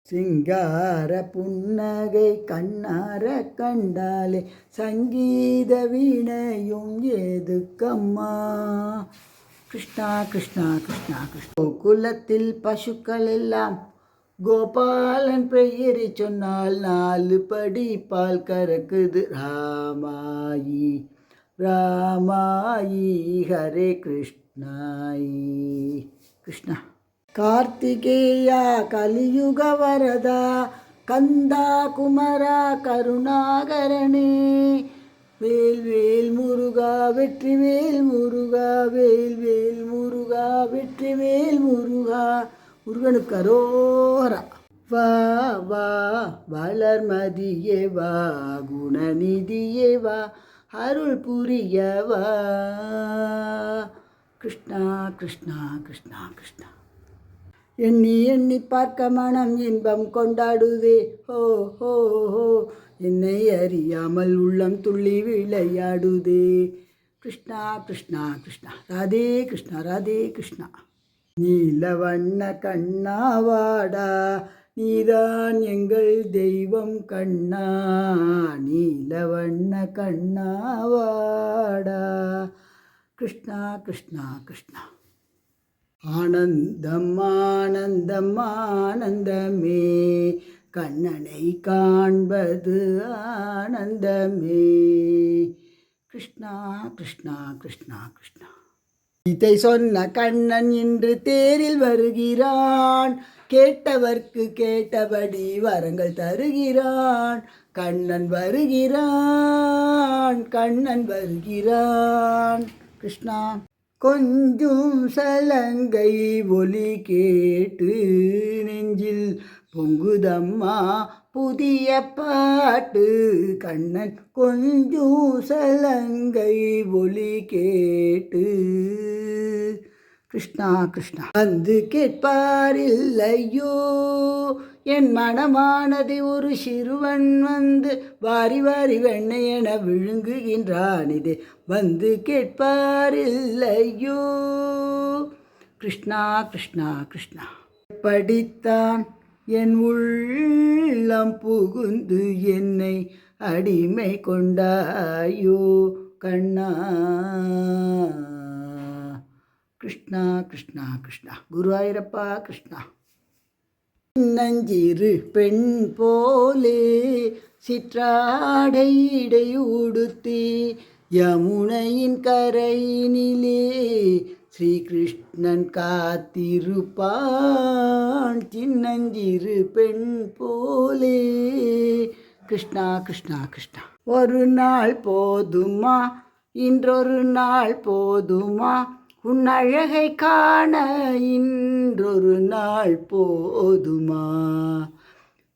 சிங்கார புன்னகை கண்ணார கண்டாலே சங்கீத வீணையும் ஏதுக்கம்மா. கிருஷ்ணா கிருஷ்ணா கிருஷ்ணா கிருஷ்ணா. குலத்தில் பசுக்கள் எல்லாம் கோபாலன் பெயரை சொன்னால் 4 படி பால் கறக்குது. ராமாயி ராமாயி ஹரே கிருஷ்ணாயி. கிருஷ்ணா. கார்த்திகேயா கலியுக வரதா கந்தா குமரா கருணாகரணே. வேல் வேல் முருகா வெற்றிவேல் முருகா வேல் வேல் முருகா வெற்றிவேல் முருகா. முருகனுக்கு அரோகரா. வா வா வளர்மதியே வா குணநிதியே வா அருள் புரிய வா. கிருஷ்ணா கிருஷ்ணா கிருஷ்ணா கிருஷ்ணா. எண்ணி எண்ணி பார்க்க மனம் இன்பம் கொண்டாடுதே. ஹோ ஹோ ஹோ என்னை அறியாமல் உள்ளம் துள்ளி விளையாடுதே. கிருஷ்ணா கிருஷ்ணா கிருஷ்ணா. ராதே கிருஷ்ணா ராதே கிருஷ்ணா. நீலவண்ண கண்ணாவாடா நீதான் எங்கள் தெய்வம் கண்ணா. நீலவண்ண கண்ணாவாடா. கிருஷ்ணா கிருஷ்ணா கிருஷ்ணா. ஆனந்தம் ஆனந்தம் ஆனந்தமே கண்ணனை காண்பது ஆனந்தமே. கிருஷ்ணா கிருஷ்ணா கிருஷ்ணா கிருஷ்ணா. இதை சொன்ன கண்ணன் இன்று தேரில் வருகிறான். கேட்டவர்க்கு கேட்டபடி வரங்கள் தருகிறான். கண்ணன் வருகிறான் கண்ணன் வருகிறான். கிருஷ்ணா. கொஞ்சம் சலங்கை ஒலி கேட்டு நெஞ்சில் பொங்குதம்மா புதிய பாட்டு. கண்ணன் கொஞ்சம் சலங்கை ஒலி கேட்டு. கிருஷ்ணா கிருஷ்ணா. வந்து கேட்பாரில்லையோ என் மனமானதை ஒரு சிறுவன் வந்து வாரி வாரி வெண்ணெய் என விழுங்குகின்றான். இதை வந்து கேட்பாரில்லையோ. கிருஷ்ணா கிருஷ்ணா கிருஷ்ணா. படித்தான் என் உள்ளம் புகுந்து என்னை அடிமை கொண்டாயோ கண்ணா. கிருஷ்ணா கிருஷ்ணா கிருஷ்ணா. குருவாயூரப்பா கிருஷ்ணா. நஞ்சிறு பெண் போலே சிற்றாடை உடுத்தி யமுனையின் கரையினிலே ஸ்ரீகிருஷ்ணன் காத்திருப்பான். சின்னஞ்சிறு பெண் போலே. கிருஷ்ணா கிருஷ்ணா கிருஷ்ணா. ஒரு நாள் போதுமா இன்றொரு நாள் போதுமா உன் அழகை காண இன்றொரு நாள் போதுமா.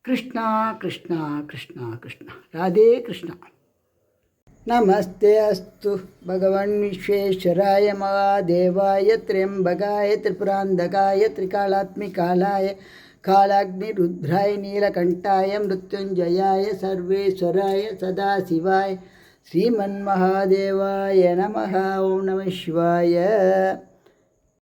கிருஷ்ணா கிருஷ்ணா கிருஷ்ணா கிருஷ்ணா. ராதே கிருஷ்ணா. நமஸ்தே அஸ்து பகவன் விஸ்வேஸ்வராய மகாதேவாய த்ரியம்பகாய திரிபுராந்தகாய திரிகாலாத்மிகாலாய காலாக்னிருத்ராய நீலகண்டாய மிருத்யுஞ்சயாய சர்வேஸ்வராய சதாசிவாய ஸ்ரீமன்மகாதேவாய நமः. ஓம் நம சிவாய.